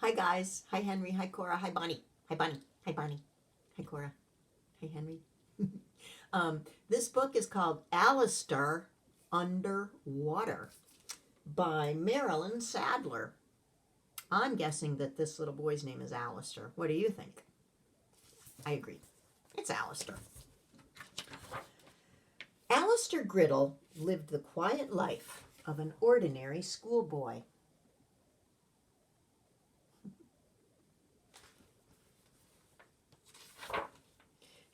Hi guys. Hi Henry. Hi Cora. Hi Bonnie. Hi Bonnie. Hi Bonnie. Hi Cora. Hi Henry. This book is called Alistair Underwater by Marilyn Sadler. I'm guessing that this little boy's name is Alistair. What do you think? I agree. It's Alistair. Alistair Griddle lived the quiet life of an ordinary schoolboy.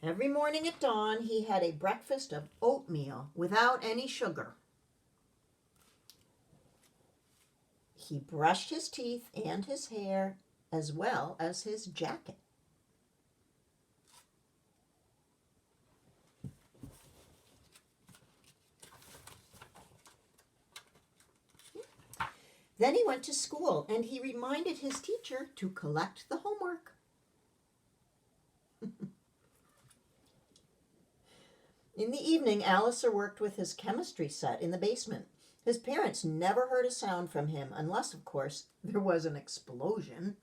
Every morning at dawn, he had a breakfast of oatmeal without any sugar. He brushed his teeth and his hair as well as his jacket. Then he went to school and he reminded his teacher to collect the homework. In the evening, Alistair worked with his chemistry set in the basement. His parents never heard a sound from him, unless, of course, there was an explosion.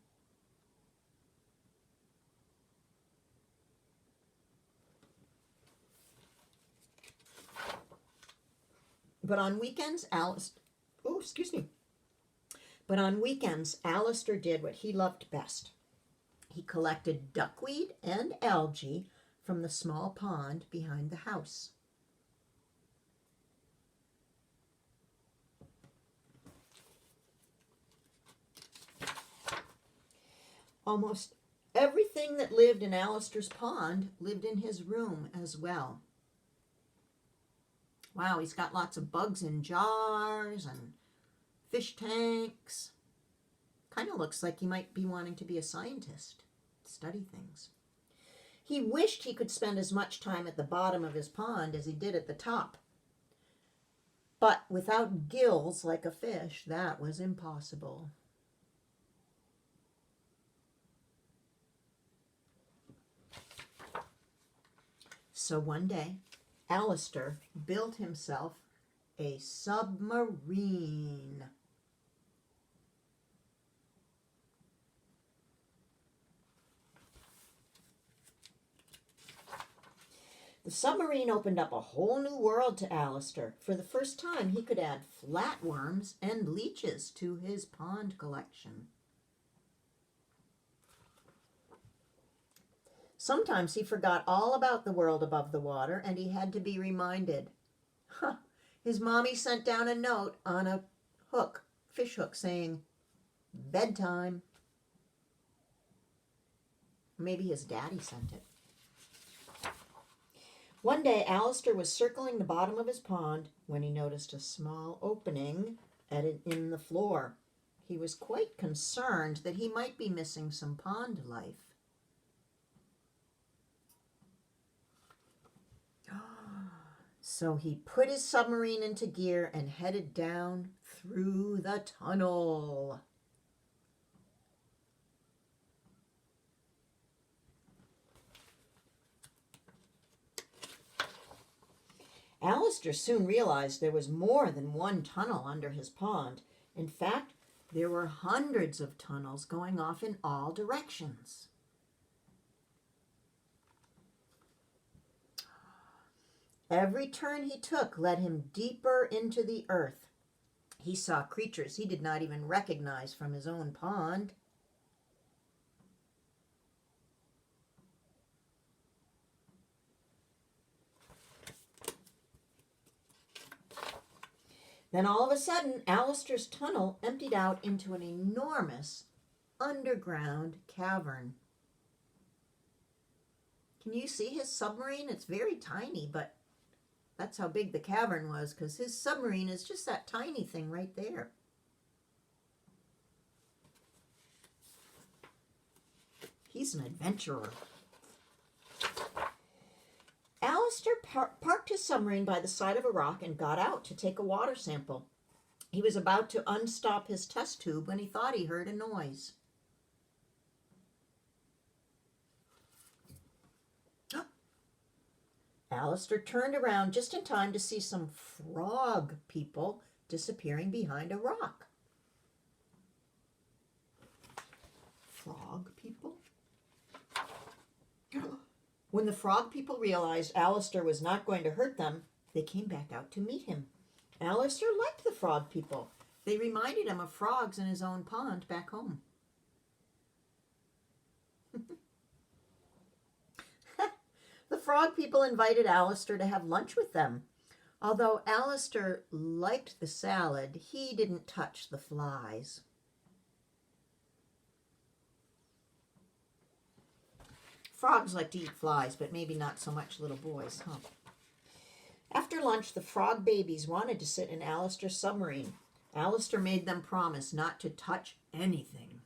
But on weekends, Alistair did what he loved best. He collected duckweed and algae from the small pond behind the house. Almost everything that lived in Alistair's pond lived in his room as well. Wow, he's got lots of bugs in jars and fish tanks. Kind of looks like he might be wanting to be a scientist, study things. He wished he could spend as much time at the bottom of his pond as he did at the top. But without gills like a fish, that was impossible. So one day, Alistair built himself a submarine. The submarine opened up a whole new world to Alistair. For the first time, he could add flatworms and leeches to his pond collection. Sometimes he forgot all about the world above the water, and he had to be reminded. His mommy sent down a note on a fish hook, saying, bedtime. Maybe his daddy sent it. One day, Alistair was circling the bottom of his pond when he noticed a small opening in the floor. He was quite concerned that he might be missing some pond life. So he put his submarine into gear and headed down through the tunnel. Alistair soon realized there was more than one tunnel under his pond. In fact, there were hundreds of tunnels going off in all directions. Every turn he took led him deeper into the earth. He saw creatures he did not even recognize from his own pond. Then all of a sudden, Alistair's tunnel emptied out into an enormous underground cavern. Can you see his submarine? It's very tiny, but that's how big the cavern was, because his submarine is just that tiny thing right there. He's an adventurer. Alistair parked his submarine by the side of a rock and got out to take a water sample. He was about to unstop his test tube when he thought he heard a noise. Alistair turned around just in time to see some frog people disappearing behind a rock. frog people? When the frog people realized Alistair was not going to hurt them, they came back out to meet him. Alistair liked the frog people. They reminded him of frogs in his own pond back home. The frog people invited Alistair to have lunch with them. Although Alistair liked the salad, he didn't touch the flies. Frogs like to eat flies, but maybe not so much little boys, huh? After lunch, the frog babies wanted to sit in Alistair's submarine. Alistair made them promise not to touch anything.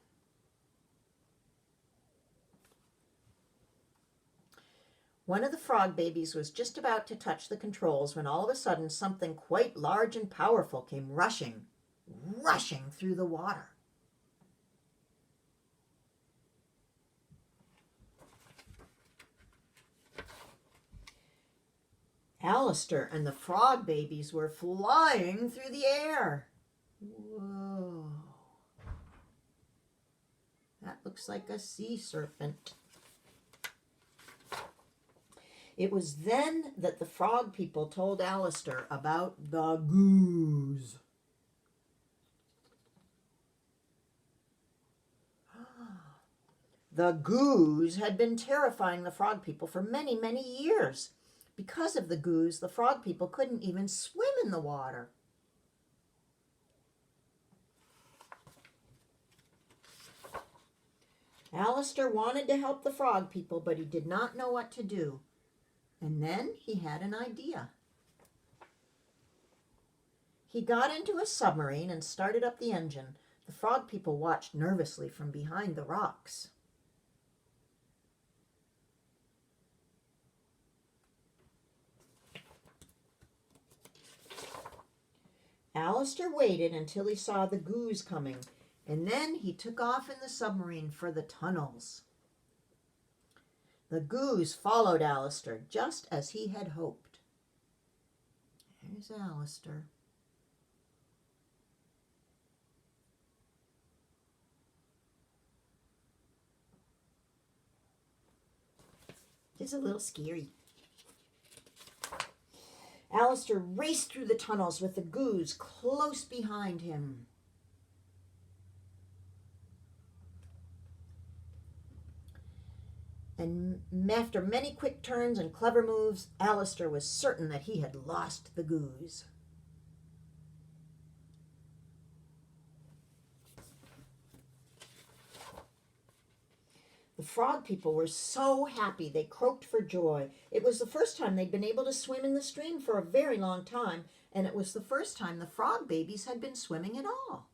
One of the frog babies was just about to touch the controls when all of a sudden something quite large and powerful came rushing through the water. Alistair and the frog babies were flying through the air. Whoa. That looks like a sea serpent. It was then that the frog people told Alistair about the goose. The goose had been terrifying the frog people for many, many years. Because of the goose, the frog people couldn't even swim in the water. Alistair wanted to help the frog people, but he did not know what to do. And then he had an idea. He got into a submarine and started up the engine. The frog people watched nervously from behind the rocks. Alistair waited until he saw the goose coming, and then he took off in the submarine for the tunnels. The goose followed Alistair just as he had hoped. There's Alistair. It's a little scary. Alistair raced through the tunnels with the goose close behind him. And after many quick turns and clever moves, Alistair was certain that he had lost the goose. The frog people were so happy they croaked for joy. It was the first time they'd been able to swim in the stream for a very long time, and it was the first time the frog babies had been swimming at all.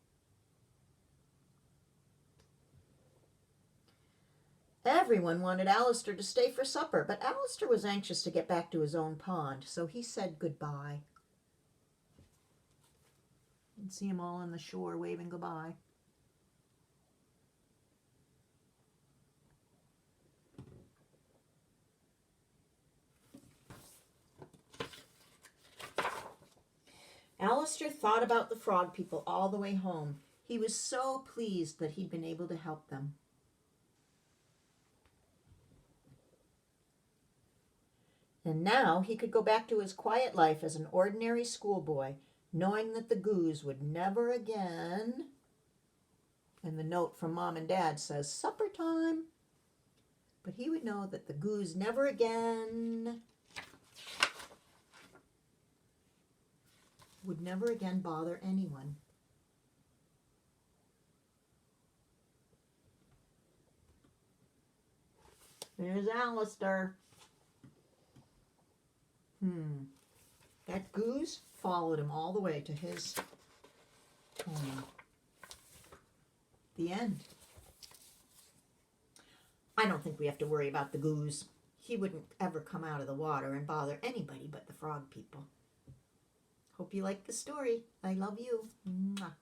Everyone wanted Alistair to stay for supper, but Alistair was anxious to get back to his own pond, so he said goodbye. You can see them all on the shore waving goodbye. Alistair thought about the frog people all the way home. He was so pleased that he'd been able to help them. And now he could go back to his quiet life as an ordinary schoolboy, knowing that the goose would never again... And the note from Mom and Dad says, supper time. But he would know that the goose never again... would never again bother anyone. There's Alistair. That goose followed him all the way to his home. The end. I don't think we have to worry about the goose. He wouldn't ever come out of the water and bother anybody but the frog people. Hope you liked the story. I love you. Mwah.